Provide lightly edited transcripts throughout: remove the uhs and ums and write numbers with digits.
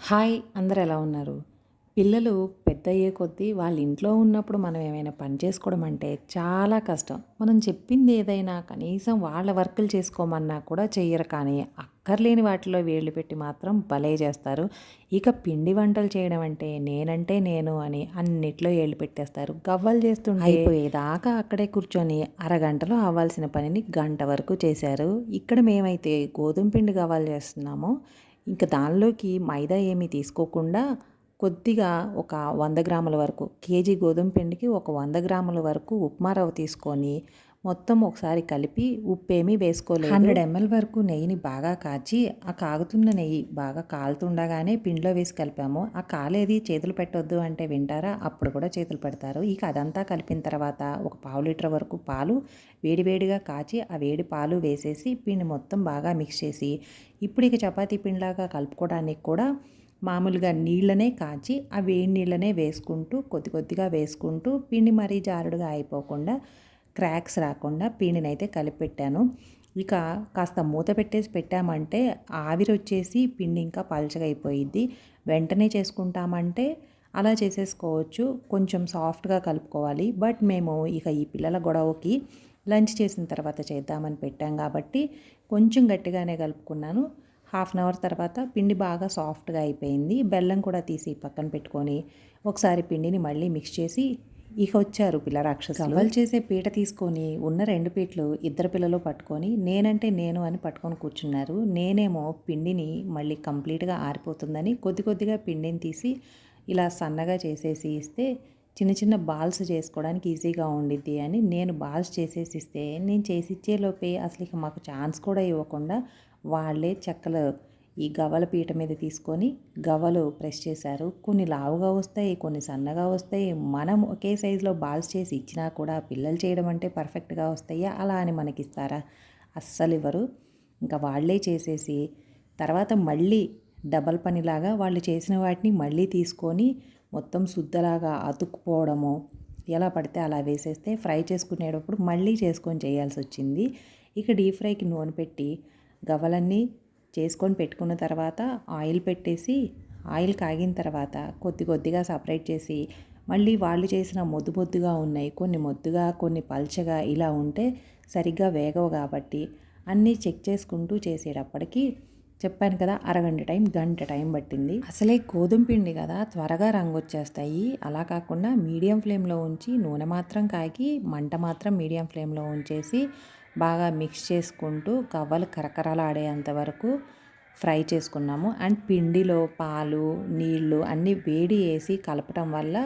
Hi! అందరూ ఎలా ఉన్నారు? పిల్లలు పెద్దయ్యే కొద్దీ వాళ్ళ ఇంట్లో ఉన్నప్పుడు మనం ఏమైనా పని చేసుకోవడం అంటే చాలా కష్టం. మనం చెప్పింది ఏదైనా కనీసం వాళ్ళ వర్కులు చేసుకోమన్నా కూడా చెయ్యరు, కానీ అక్కర్లేని వాటిలో వేళ్ళు పెట్టి మాత్రం భలే చేస్తారు. ఇక పిండి వంటలు చేయడం అంటే నేనంటే నేను అని అన్నిట్లో ఏళ్ళు పెట్టేస్తారు. గవ్వలు చేస్తుంటే అయిపోయేదాకా అక్కడే కూర్చొని అరగంటలో అవ్వాల్సిన పనిని గంట వరకు చేశారు. ఇక్కడ మేమైతే గోధుమ పిండి గవ్వలు చేస్తున్నాము. ఇంక దానిలోకి మైదా ఏమీ తీసుకోకుండా కొద్దిగా ఒక 100 గ్రాముల వరకు, కేజీ గోధుమ పిండికి ఒక 100 గ్రాముల వరకు ఉప్మా రవ్వ తీసుకొని మొత్తం ఒకసారి కలిపి, ఉప్పేమీ వేసుకోలేదు. 100 ml వరకు నెయ్యిని బాగా కాచి, ఆ కాగుతున్న నెయ్యి బాగా కాలుతుండగానే పిండిలో వేసి కలిపాము. ఆ కాలేది చేతులు పెట్టొద్దు అంటే వింటారా? అప్పుడు కూడా చేతులు పెడతారు. ఇక అదంతా కలిపిన తర్వాత ఒక పావు లీటర్ వరకు పాలు వేడివేడిగా కాచి, ఆ వేడి పాలు వేసేసి పిండి మొత్తం బాగా మిక్స్ చేసి, ఇప్పుడు ఇక చపాతీ పిండిలాగా కలుపుకోవడానికి కూడా మామూలుగా నీళ్ళనే కాచి, ఆ వేడి నీళ్ళనే వేసుకుంటూ కొద్ది కొద్దిగా వేసుకుంటూ పిండి మరీ జారుడుగా అయిపోకుండా, క్రాక్స్ రాకుండా పిండినైతే కలిపి పెట్టాను. ఇక కాస్త మూత పెట్టేసి పెట్టామంటే ఆవిరి వచ్చేసి పిండి ఇంకా పలచగా అయిపోయిద్ది. వెంటనే చేసుకుంటామంటే అలా చేసేసుకోవచ్చు. కొంచెం సాఫ్ట్గా కలుపుకోవాలి. బట్ మేము ఇక ఈ పిల్లల గొడవకి లంచ్ చేసిన తర్వాత చేద్దామని పెట్టాం కాబట్టి కొంచెం గట్టిగానే కలుపుకున్నాను. హాఫ్ అన్ అవర్ తర్వాత పిండి బాగా సాఫ్ట్గా అయిపోయింది. బెల్లం కూడా తీసి పక్కన పెట్టుకొని ఒకసారి పిండిని మళ్ళీ మిక్స్ చేసి, ఇక వచ్చారు పిల్ల రాక్షసులు. గవ్వలు చేసే పీట తీసుకొని ఉన్న 2 పీటలు ఇద్దరు పిల్లలు పట్టుకొని నేనంటే నేను అని పట్టుకొని కూర్చున్నారు. నేనేమో పిండిని మళ్ళీ కంప్లీట్గా ఆరిపోతుందని కొద్ది కొద్దిగా పిండిని తీసి ఇలా సన్నగా చేసేసి ఇస్తే చిన్న చిన్న బాల్స్ చేసుకోవడానికి ఈజీగా ఉండిద్ది అని నేను బాల్స్ చేసేసి ఇస్తే, నేను చేసిచ్చే లోపే అసలు ఇక మాకు ఛాన్స్ కూడా ఇవ్వకుండా వాళ్ళే చెక్కలు ఈ గవ్వల పీట మీద తీసుకొని గవ్వలు ప్రెస్ చేశారు. కొన్ని లావుగా వస్తాయి, కొన్ని సన్నగా వస్తాయి. మనం ఒకే సైజులో బాల్స్ చేసి ఇచ్చినా కూడా పిల్లలు చేయడం అంటే పర్ఫెక్ట్గా వస్తాయా? అలా అని మనకిస్తారా? అస్సలు ఇవ్వరు. ఇంకా వాళ్ళే చేసేసి తర్వాత మళ్ళీ డబల్ పనిలాగా వాళ్ళు చేసిన వాటిని మళ్ళీ తీసుకొని మొత్తం శుద్ధలాగా అతుక్కుపోవడము, ఎలా పడితే అలా వేసేస్తే ఫ్రై చేసుకునేటప్పుడు మళ్ళీ చేసుకొని చేయాల్సి వచ్చింది. ఇక డీప్ ఫ్రైకి నూనె పెట్టి గవ్వలన్నీ చేసుకొని పెట్టుకున్న తర్వాత ఆయిల్ పెట్టేసి, ఆయిల్ కాగిన తర్వాత కొద్ది కొద్దిగా సపరేట్ చేసి, మళ్ళీ వాళ్ళు చేసిన మొద్దు మొద్దుగా ఉన్నాయి, కొన్ని మొద్దుగా కొన్ని పల్చగా ఇలా ఉంటే సరిగ్గా వేగవు కాబట్టి అన్నీ చెక్ చేసుకుంటూ చేసేటప్పటికి చెప్పాను కదా, అరగంట టైం గంట టైం పట్టింది. అసలే గోధుమ పిండి కదా, త్వరగా రంగు వచ్చేస్తాయి. అలా కాకుండా మీడియం ఫ్లేమ్లో ఉంచి నూనె మాత్రం కాగి మంట మాత్రం మీడియం ఫ్లేమ్లో ఉంచేసి బాగా మిక్స్ చేసుకుంటూ గవ్వలు కరకరలాడేంత వరకు ఫ్రై చేసుకున్నాము. అండ్ పిండిలో పాలు నీళ్ళు అన్నీ వేడి వేసి కలపటం వల్ల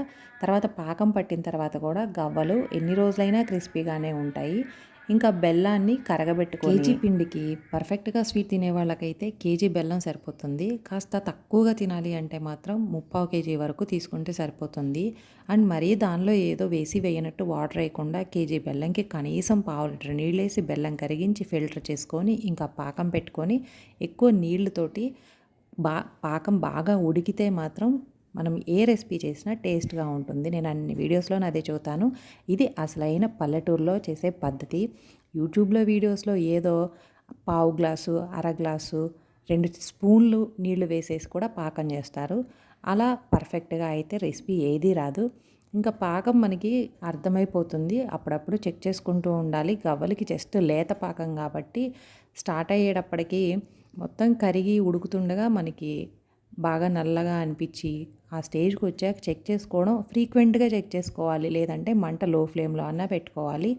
తర్వాత పాకం పట్టిన తర్వాత కూడా గవ్వలు ఎన్ని రోజులైనా క్రిస్పీగానే ఉంటాయి. ఇంకా బెల్లాన్ని కరగబెట్టుకొని, కేజీ పిండికి పర్ఫెక్ట్గా స్వీట్ తినే వాళ్ళకైతే కేజీ బెల్లం సరిపోతుంది. కాస్త తక్కువగా తినాలి అంటే మాత్రం 3/4 కేజీ వరకు తీసుకుంటే సరిపోతుంది. అండ్ మరీ దానిలో ఏదో వేసి వేయనట్టు వాటర్ వేయకుండా కేజీ బెల్లంకి కనీసం పావు లీటర్ నీళ్ళేసి బెల్లం కరిగించి ఫిల్టర్ చేసుకొని ఇంకా పాకం పెట్టుకొని ఎక్కువ నీళ్ళతోటి పాకం బాగా ఉడికితే మాత్రం మనం ఏ రెసిపీ చేసినా టేస్ట్గా ఉంటుంది. నేను అన్ని వీడియోస్లో అదే చెబుతాను. ఇది అసలైన పల్లెటూరులో చేసే పద్ధతి. యూట్యూబ్లో వీడియోస్లో ఏదో పావు గ్లాసు, అర గ్లాసు, 2 స్పూన్లు నీళ్లు వేసేసి కూడా పాకం చేస్తారు. అలా పర్ఫెక్ట్గా అయితే రెసిపీ ఏదీ రాదు. ఇంకా పాకం మనకి అర్థమైపోతుంది. అప్పుడప్పుడు చెక్ చేసుకుంటూ ఉండాలి. గవ్వలకి జస్ట్ లేత పాకం కాబట్టి స్టార్ట్ అయ్యేటప్పటికి మొత్తం కరిగి ఉడుకుతుండగా మనకి బాగా నల్లగా అనిపించి ఆ స్టేజ్కి వచ్చాక చెక్ చేసుకోవడం, ఫ్రీక్వెంట్గా చెక్ చేసుకోవాలి. లేదంటే మంట లో ఫ్లేమ్లో అన్నా పెట్టుకోవాలి.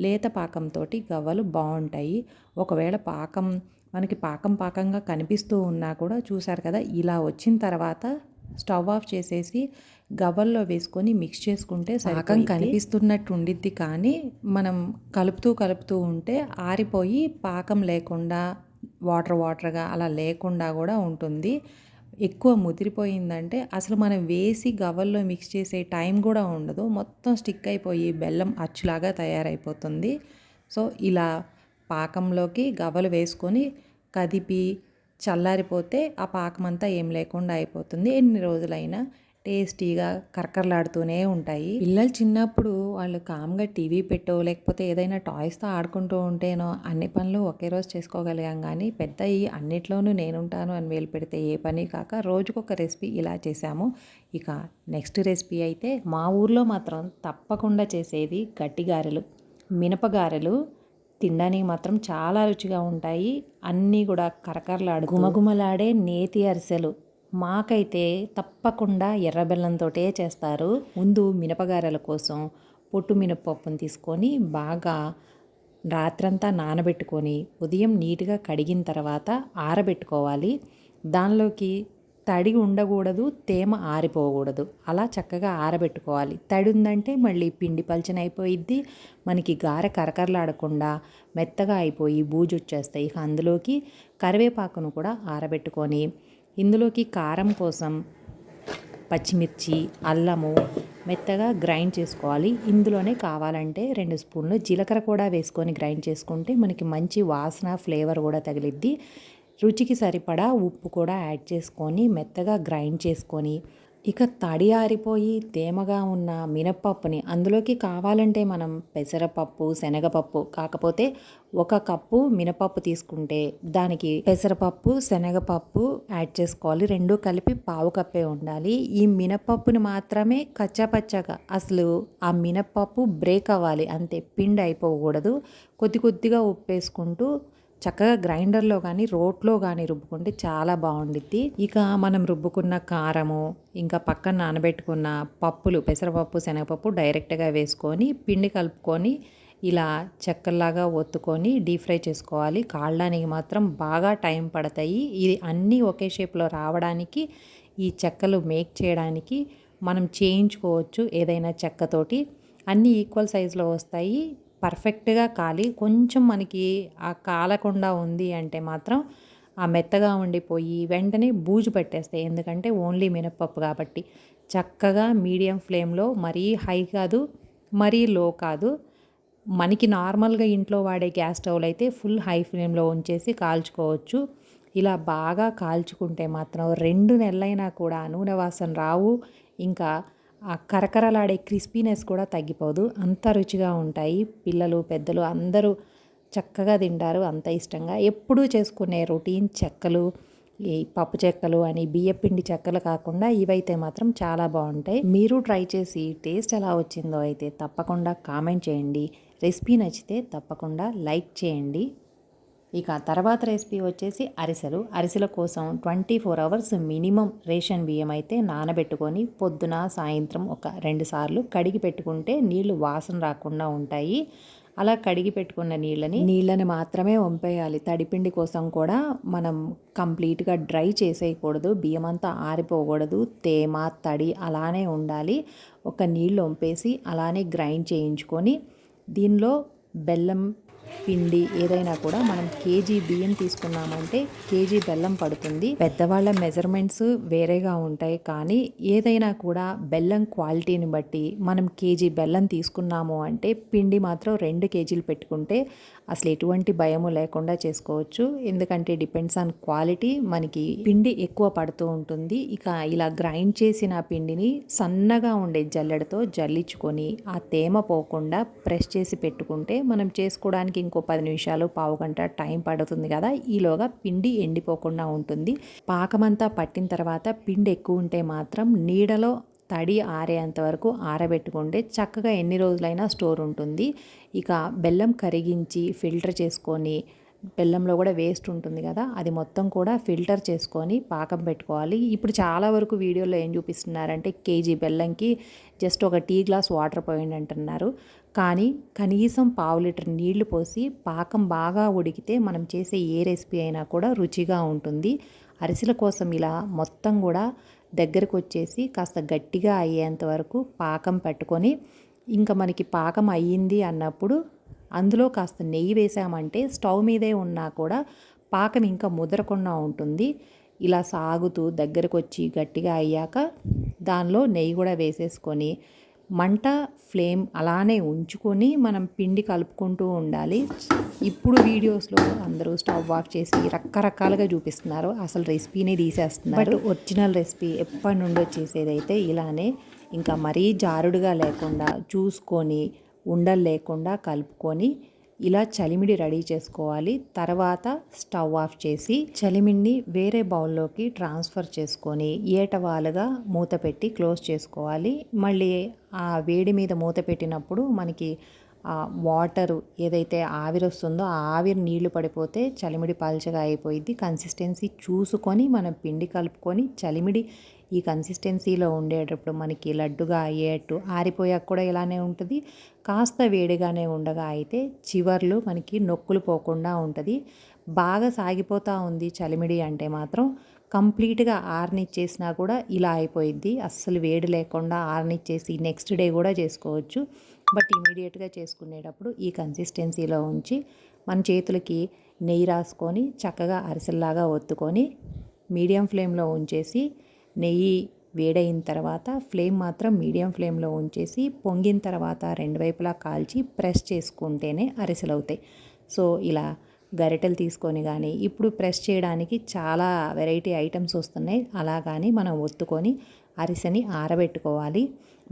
లేత పాకంతో గవ్వలు బాగుంటాయి. ఒకవేళ పాకం మనకి పాకంగా కనిపిస్తూ ఉన్నా కూడా చూసారు కదా, ఇలా వచ్చిన తర్వాత స్టవ్ ఆఫ్ చేసేసి గవ్వల్లో వేసుకొని మిక్స్ చేసుకుంటే పాకం కనిపిస్తున్నట్టు ఉండిద్ది. కానీ మనం కలుపుతూ ఉంటే ఆరిపోయి పాకం లేకుండా వాటర్గా అలా లేకుండా కూడా ఉంటుంది. ఎక్కువ ముదిరిపోయిందంటే అసలు మనం వేసి గవ్వల్లో మిక్స్ చేసే టైం కూడా ఉండదు. మొత్తం స్టిక్ అయిపోయి బెల్లం అచ్చులాగా తయారైపోతుంది. సో ఇలా పాకంలోకి గవ్వలు వేసుకొని కదిపి చల్లారిపోతే ఆ పాకం అంతా ఏం లేకుండా అయిపోతుంది. ఎన్ని రోజులైనా టేస్టీగా కరకరలాడుతూనే ఉంటాయి. పిల్లలు చిన్నప్పుడు వాళ్ళు కామ్గా టీవీ పెట్టో లేకపోతే ఏదైనా టాయ్స్తో ఆడుకుంటూ ఉంటేనో అన్ని పనులు ఒకే రోజు చేసుకోగలిగాం. కానీ పెద్దయి అన్నిట్లోనూ నేనుంటాను అని వేలు పెడితే ఏ పని కాక రోజుకొక రెసిపీ ఇలా చేశాము. ఇక నెక్స్ట్ రెసిపీ అయితే మా ఊర్లో మాత్రం తప్పకుండా చేసేది గట్టి గారెలు, మినపగారెలు. తినడానికి మాత్రం చాలా రుచిగా ఉంటాయి. అన్నీ కూడా కరకరలాడు గుమగుమలాడే నేతి అరిసెలు. మాకైతే తప్పకుండా ఎర్ర బెల్లంతోటే చేస్తారు. ముందు మినపగారెల కోసం పొట్టు మినపప్పును తీసుకొని బాగా రాత్రంతా నానబెట్టుకొని ఉదయం నీట్గా కడిగిన తర్వాత ఆరబెట్టుకోవాలి. దానిలోకి తడి ఉండకూడదు, తేమ ఆరిపోకూడదు. అలా చక్కగా ఆరబెట్టుకోవాలి. తడి ఉందంటే మళ్ళీ పిండి పలచనైపోయిద్ది, మనకి గారె కరకరలాడకుండా మెత్తగా అయిపోయి బూజు వచ్చేస్తాయి. ఇక అందులోకి కరివేపాకును కూడా ఆరబెట్టుకొని ఇందులోకి కారం కోసం పచ్చిమిర్చి, అల్లము మెత్తగా గ్రైండ్ చేసుకోవాలి. ఇందులోనే కావాలంటే 2 స్పూన్లు జీలకర్ర కూడా వేసుకొని గ్రైండ్ చేసుకుంటే మనకి మంచి వాసన, ఫ్లేవర్ కూడా తగిలిద్ది. రుచికి సరిపడా ఉప్పు కూడా యాడ్ చేసుకొని మెత్తగా గ్రైండ్ చేసుకొని ఇక తడి ఆరిపోయి తేమగా ఉన్న మినప్పప్పుని అందులోకి కావాలంటే మనం పెసరపప్పు, శనగపప్పు, కాకపోతే 1 కప్పు మినపప్పు తీసుకుంటే దానికి పెసరపప్పు, శనగపప్పు యాడ్ చేసుకోవాలి. 2 కలిపి పావు కప్పే ఉండాలి. ఈ మినపప్పుని మాత్రమే కచ్చాపచ్చాగా అసలు ఆ మినపప్పు బ్రేక్ అవ్వాలి అంతే, పిండి అయిపోకూడదు. కొద్ది కొద్దిగా ఉప్పు వేసుకుంటూ చక్కగా గ్రైండర్లో కానీ రోట్లో కానీ రుబ్బుకుంటే చాలా బాగుండిద్ది. ఇక మనం రుబ్బుకున్న కారము ఇంకా పక్కన నానబెట్టుకున్న పప్పులు పెసరపప్పు, శనగపప్పు డైరెక్ట్గా వేసుకొని పిండి కలుపుకొని ఇలా చెక్కల్లాగా ఒత్తుకొని డీప్ ఫ్రై చేసుకోవాలి. కాలడానికి మాత్రం బాగా టైం పడతాయి. ఇది అన్నీ ఒకే షేప్లో రావడానికి ఈ చెక్కలు మేక్ చేయడానికి మనం చేయించుకోవచ్చు ఏదైనా చెక్కతోటి. అన్నీ ఈక్వల్ సైజులో వస్తాయి. పర్ఫెక్ట్గా కాలి కొంచెం మనకి ఆ కాలకుండా ఉంది అంటే మాత్రం ఆ మెత్తగా ఉండిపోయి వెంటనే బూజు పెట్టేస్తాయి. ఎందుకంటే ఓన్లీ మినపప్పు కాబట్టి చక్కగా మీడియం ఫ్లేమ్లో, మరీ హై కాదు మరీ లో కాదు. మనకి నార్మల్గా ఇంట్లో వాడే గ్యాస్ స్టవ్లు అయితే ఫుల్ హై ఫ్లేమ్లో ఉంచేసి కాల్చుకోవచ్చు. ఇలా బాగా కాల్చుకుంటే మాత్రం 2 నెలలైనా కూడా నూనె వాసన రావు. ఇంకా ఆ కరకరలాడే క్రిస్పీనెస్ కూడా తగ్గిపోదు. అంత రుచిగా ఉంటాయి. పిల్లలు, పెద్దలు అందరూ చక్కగా తింటారు అంత ఇష్టంగా. ఎప్పుడూ చేసుకునే రొటీన్ చెక్కలు, ఈ పప్పు చెక్కలు అని బియ్యపిండి చెక్కలు కాకుండా ఇవైతే మాత్రం చాలా బాగుంటాయి. మీరు ట్రై చేసి టేస్ట్ ఎలా వచ్చిందో అయితే తప్పకుండా కామెంట్ చేయండి. రెసిపీ నచ్చితే తప్పకుండా లైక్ చేయండి. ఇక తర్వాత రెసిపీ వచ్చేసి అరిసెలు. అరిసెల కోసం 24 అవర్స్ మినిమం రేషన్ బియ్యం అయితే నానబెట్టుకొని పొద్దున, సాయంత్రం ఒక 2 సార్లు కడిగి పెట్టుకుంటే నీళ్లు వాసన రాకుండా ఉంటాయి. అలా కడిగి పెట్టుకున్న నీళ్ళని మాత్రమే వంపేయాలి. తడిపిండి కోసం కూడా మనం కంప్లీట్గా డ్రై చేసేయకూడదు. బియ్యం అంతా ఆరిపోకూడదు. తేమ, తడి అలానే ఉండాలి. ఒక నీళ్ళు వంపేసి అలానే గ్రైండ్ చేయించుకొని దీనిలో బెల్లం పిండి ఏదైనా కూడా మనం కేజీ బియ్యం తీసుకున్నామంటే కేజీ బెల్లం పడుతుంది. పెద్దవాళ్ళ మెజర్మెంట్స్ వేరేగా ఉంటాయి. కానీ ఏదైనా కూడా బెల్లం క్వాలిటీని బట్టి మనం కేజీ బెల్లం తీసుకున్నాము అంటే పిండి మాత్రం 2 కేజీలు పెట్టుకుంటే అసలు ఎటువంటి భయము లేకుండా చేసుకోవచ్చు. ఎందుకంటే డిపెండ్స్ ఆన్ క్వాలిటీ, మనకి పిండి ఎక్కువ పడుతూ ఉంటుంది. ఇక ఇలా గ్రైండ్ చేసిన పిండిని సన్నగా ఉండే జల్లెడతో జల్లించుకొని ఆ తేమ పోకుండా ప్రెస్ చేసి పెట్టుకుంటే మనం చేసుకోవడానికి ఇంకో 10 నిమిషాలు, పావు గంట టైం పడుతుంది కదా. ఈలోగా పిండి ఎండిపోకుండా ఉంటుంది. పాకమంతా పట్టిన తర్వాత పిండి ఎక్కువ ఉంటే మాత్రం నీడలో తడి ఆరేంత వరకు ఆరబెట్టుకుంటే చక్కగా ఎన్ని రోజులైనా స్టోర్ ఉంటుంది. ఇక బెల్లం కరిగించి ఫిల్టర్ చేసుకొని, బెల్లంలో కూడా వేస్ట్ ఉంటుంది కదా, అది మొత్తం కూడా ఫిల్టర్ చేసుకొని పాకం పెట్టుకోవాలి. ఇప్పుడు చాలా వరకు వీడియోలో ఏం చూపిస్తున్నారంటే కేజీ బెల్లంకి జస్ట్ ఒక టీ గ్లాస్ వాటర్ పోయండి అంటున్నారు. కానీ కనీసం పావు లీటర్ నీళ్లు పోసి పాకం బాగా ఉడికితే మనం చేసే ఏ రెసిపీ అయినా కూడా రుచిగా ఉంటుంది. అరిసెల కోసం ఇలా మొత్తం కూడా దగ్గరకు వచ్చేసి కాస్త గట్టిగా అయ్యేంత వరకు పాకం పెట్టుకొని, ఇంకా మనకి పాకం అయ్యింది అన్నప్పుడు అందులో కాస్త నెయ్యి వేసామంటే స్టవ్ మీదే ఉన్నా కూడా పాకం ఇంకా ముదరకుండా ఉంటుంది. ఇలా సాగుతూ దగ్గరకు వచ్చి గట్టిగా అయ్యాక దానిలో నెయ్యి కూడా వేసేసుకొని మంట ఫ్లేమ్ అలానే ఉంచుకొని మనం పిండి కలుపుకుంటూ ఉండాలి. ఇప్పుడు వీడియోస్లో అందరూ స్టవ్ ఆఫ్ చేసి రకరకాలుగా చూపిస్తున్నారు, అసలు రెసిపీని తీసేస్తున్నారు. బట్ ఒరిజినల్ రెసిపీ ఎప్పటి నుండో చేసేదైతే ఇలానే, ఇంకా మరీ జారుడుగా లేకుండా చూసుకొని ఉండలు లేకుండా కలుపుకొని ఇలా చలిమిడి రెడీ చేసుకోవాలి. తర్వాత స్టవ్ ఆఫ్ చేసి చలిమిడిని వేరే బౌల్లోకి ట్రాన్స్ఫర్ చేసుకొని ఏటవాలుగా మూత పెట్టి క్లోజ్ చేసుకోవాలి. మళ్ళీ ఆ వేడి మీద మూత పెట్టినప్పుడు మనకి వాటరు ఏదైతే ఆవిరి వస్తుందో ఆ ఆవిరి నీళ్లు పడిపోతే చలిమిడి పల్చగా అయిపోయింది. కన్సిస్టెన్సీ చూసుకొని మనం పిండి కలుపుకొని చలిమిడి ఈ కన్సిస్టెన్సీలో ఉండేటప్పుడు మనకి లడ్డుగా అయ్యేట్టు, ఆరిపోయాక కూడా ఇలానే ఉంటుంది. కాస్త వేడిగానే ఉండగా అయితే చివర్లు మనకి నొక్కులు పోకుండా ఉంటుంది. బాగా సాగిపోతూ ఉంది చలిమిడి అంటే మాత్రం కంప్లీట్గా ఆరనిచ్చేసినా కూడా ఇలా అయిపోయిద్ది. అస్సలు వేడి లేకుండా ఆరనిచ్చేసి నెక్స్ట్ డే కూడా చేసుకోవచ్చు. బట్ ఇమీడియట్గా చేసుకునేటప్పుడు ఈ కన్సిస్టెన్సీలో ఉంచి మన చేతులకి నెయ్యి రాసుకొని చక్కగా అరిసెల్లాగా ఒత్తుకొని మీడియం ఫ్లేమ్లో ఉంచేసి నెయ్యి వేడైన తర్వాత ఫ్లేమ్ మాత్రం మీడియం ఫ్లేమ్లో ఉంచేసి పొంగిన తర్వాత రెండు వైపులా కాల్చి ప్రెస్ చేసుకుంటేనే అరిసెలు అవుతాయి. సో ఇలా గరిటెలు తీసుకొని కానీ ఇప్పుడు ప్రెస్ చేయడానికి చాలా వెరైటీ ఐటమ్స్ వస్తున్నాయి. అలా కానీ మనం ఒత్తుకొని అరిసెని ఆరబెట్టుకోవాలి.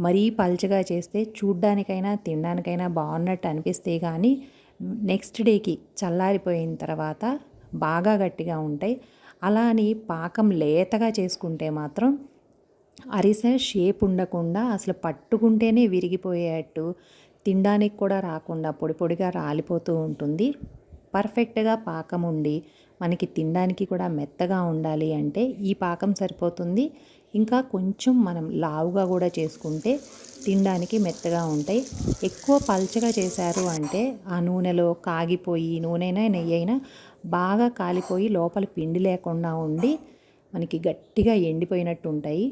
మరీ పల్చగా చేస్తే చూడ్డానికైనా తినడానికైనా బాగున్నట్టు అనిపిస్తే కానీ నెక్స్ట్ డేకి చల్లారిపోయిన తర్వాత బాగా గట్టిగా ఉంటాయి. అలా అని పాకం లేతగా చేసుకుంటే మాత్రం అరిసె షేప్ ఉండకుండా అసలు పట్టుకుంటేనే విరిగిపోయేట్టు, తినడానికి కూడా రాకుండా పొడి పొడిగా రాలిపోతూ ఉంటుంది. పర్ఫెక్ట్గా పాకం ఉండి మనకి తినడానికి కూడా మెత్తగా ఉండాలి అంటే ఈ పాకం సరిపోతుంది. ఇంకా కొంచెం మనం లావుగా కూడా చేసుకుంటే తినడానికి మెత్తగా ఉంటాయి. ఎక్కువ పల్చగా చేశారు అంటే ఆ నూనెలో కాగిపోయి నూనెైనా నెయ్యి అయినా బాగా కాలిపోయి లోపల పిండి లేకుండా ఉండి మనకి గట్టిగా ఎండిపోయినట్టు ఉంటాయి.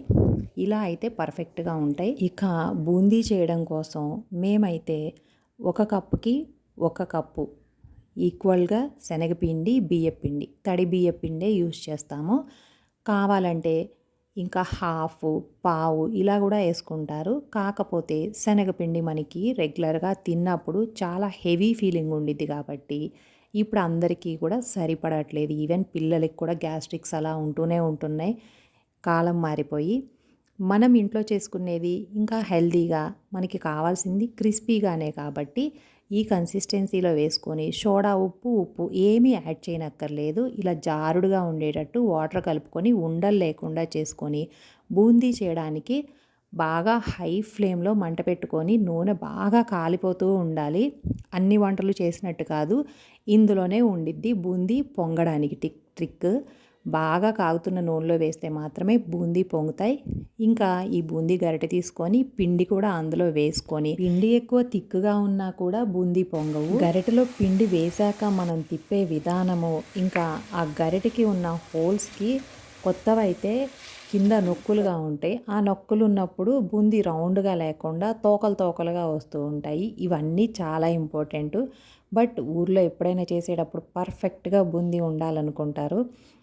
ఇలా అయితే పర్ఫెక్ట్గా ఉంటాయి. ఇక బూందీ చేయడం కోసం మేమైతే 1 కప్పుకి 1 కప్పు ఈక్వల్గా శనగపిండి, బియ్యపిండి, తడి బియ్యపిండే యూస్ చేస్తాము. కావాలంటే ఇంకా హాఫ్, పావు ఇలా కూడా వేసుకుంటారు. కాకపోతే శనగపిండి మనకి రెగ్యులర్గా తిన్నప్పుడు చాలా హెవీ ఫీలింగ్ ఉండిద్ది కాబట్టి ఇప్పుడు అందరికీ కూడా సరిపడట్లేదు. ఈవెన్ పిల్లలకి కూడా గ్యాస్ట్రిక్స్ అలా ఉంటూనే ఉంటున్నాయి. కాలం మారిపోయి మనం ఇంట్లో చేసుకునేది ఇంకా హెల్తీగా మనకి కావాల్సింది క్రిస్పీగానే కాబట్టి ఈ కన్సిస్టెన్సీలో వేసుకొని సోడా ఉప్పు ఏమీ యాడ్ చేయనక్కర్లేదు. ఇలా జారుడుగా ఉండేటట్టు వాటర్ కలుపుకొని ఉండలు లేకుండా చేసుకొని బూందీ చేయడానికి బాగా హై ఫ్లేమ్లో మంట పెట్టుకొని నూనె బాగా కాలిపోతూ ఉండాలి. అన్ని వంటలు చేసినట్టు కాదు, ఇందులోనే ఉండిద్ది బూందీ పొంగడానికి ట్రిక్. బాగా కాగుతున్న నూనెలో వేస్తే మాత్రమే బూందీ పొంగుతాయి. ఇంకా ఈ బూందీ గరిటె తీసుకొని పిండి కూడా అందులో వేసుకొని, పిండి ఎక్కువ తిక్కుగా ఉన్నా కూడా బూందీ పొంగవు. గరిటెలో పిండి వేశాక మనం తిప్పే విధానము, ఇంకా ఆ గరిటెకి ఉన్న హోల్స్కి కొత్తవైతే కింద నొక్కులుగా ఉంటాయి. ఆ నొక్కులు ఉన్నప్పుడు బూందీ రౌండ్గా లేకుండా తోకలుగా వస్తూ ఉంటాయి. ఇవన్నీ చాలా ఇంపార్టెంట్. బట్ ఊర్లో ఎప్పుడైనా చేసేటప్పుడు పర్ఫెక్ట్గా బూందీ ఉండాలనుకుంటారు.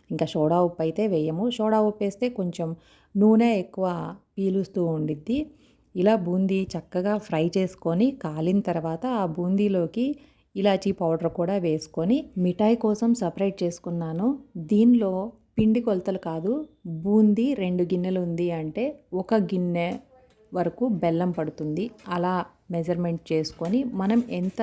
ఇంకా సోడా ఉప్పు అయితే వేయము. సోడా ఉప్పు వేస్తే కొంచెం నూనె ఎక్కువ పీలుస్తూ ఉండిద్ది. ఇలా బూందీ చక్కగా ఫ్రై చేసుకొని కాలిన తర్వాత ఆ బూందీలోకి ఇలాచీ పౌడర్ కూడా వేసుకొని మిఠాయి కోసం సపరేట్ చేసుకున్నాను. దీనిలో పిండి కొలతలు కాదు, బూందీ 2 గిన్నెలు ఉంది అంటే 1 గిన్నె వరకు బెల్లం పడుతుంది. అలా మెజర్మెంట్ చేసుకొని మనం ఎంత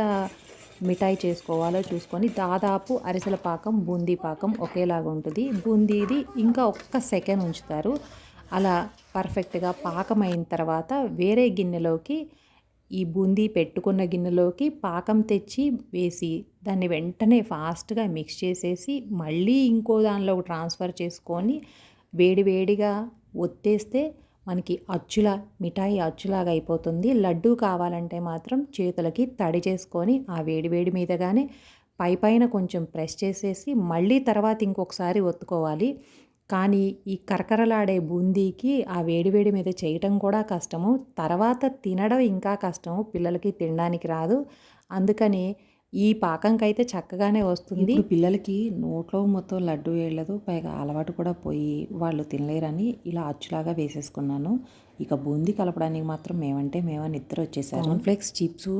మిఠాయి చేసుకోవాలో చూసుకొని దాదాపు అరిసెల పాకం బూందీ పాకం ఒకేలాగా ఉంటుంది. బూందీది ఇంకా 1 సెకండ్ ఉంచుతారు. అలా పర్ఫెక్ట్గా పాకం అయిన తర్వాత వేరే గిన్నెలోకి ఈ బూందీ పెట్టుకున్న గిన్నెలోకి పాకం తెచ్చి వేసి దాన్ని వెంటనే ఫాస్ట్గా మిక్స్ చేసేసి మళ్ళీ ఇంకో దానిలో ట్రాన్స్ఫర్ చేసుకొని వేడివేడిగా ఒత్తేస్తే మనకి మిఠాయి అచ్చులాగా అయిపోతుంది. లడ్డు కావాలంటే మాత్రం చేతులకి తడి చేసుకొని ఆ వేడివేడి మీదగానే పైన కొంచెం ప్రెస్ చేసేసి మళ్ళీ తర్వాత ఇంకొకసారి ఒత్తుకోవాలి. కానీ ఈ కరకరలాడే బూందీకి ఆ వేడివేడి మీద చేయటం కూడా కష్టము, తర్వాత తినడం ఇంకా కష్టము, పిల్లలకి తినడానికి రాదు. అందుకని ఈ పాకంకైతే చక్కగానే వస్తుంది. ఇప్పుడు పిల్లలకి నోట్లో మొత్తం లడ్డు వేయలేదు, పైగా అలవాటు కూడా పోయి వాళ్ళు తినలేరని ఇలా అచ్చులాగా వేసేసుకున్నాను. ఇక బూందీ కలపడానికి మాత్రం మేమని నిద్ర వచ్చేసారు. కార్న్‌ఫ్లేక్స్, చిప్స్,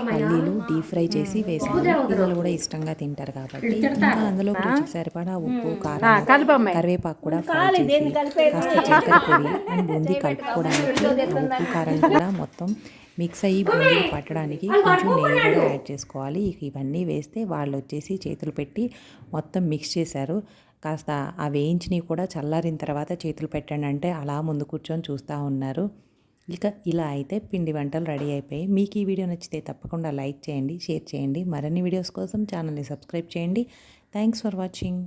పల్లీలు డీప్ ఫ్రై చేసి వేసాను. పిల్లలు కూడా ఇష్టంగా తింటారు కాబట్టి ఇంకా అందులోకి రుచికి సరిపడా ఉప్పు, కారం, కరివేపాకు కూడా ఫ్రై చేసి కాస్త చక్కెర పొడి అండ్ బూందీ కలుపుకోవడానికి ఉప్పు, కారం కూడా మొత్తం మిక్స్ అయ్యి బూందీకి పట్టడానికి కొంచెం నెయ్యి కూడా యాడ్ చేసుకోవాలి. ఇవన్నీ వేస్తే వాళ్ళు వచ్చేసి చేతులు పెట్టి మొత్తం మిక్స్ చేశారు. కాస్త ఆ వేయించినవి కూడా చల్లారిన తర్వాత చేతులు పెట్టండి అంటే అలా ముందు కూర్చొని చూస్తూ ఉన్నారు. ఇక ఇలా అయితే పిండి వంటలు రెడీ అయిపోయాయి. మీకు ఈ వీడియో నచ్చితే తప్పకుండా లైక్ చేయండి, షేర్ చేయండి. మరిన్ని వీడియోస్ కోసం ఛానల్ని సబ్స్క్రైబ్ చేయండి. Thanks for watching.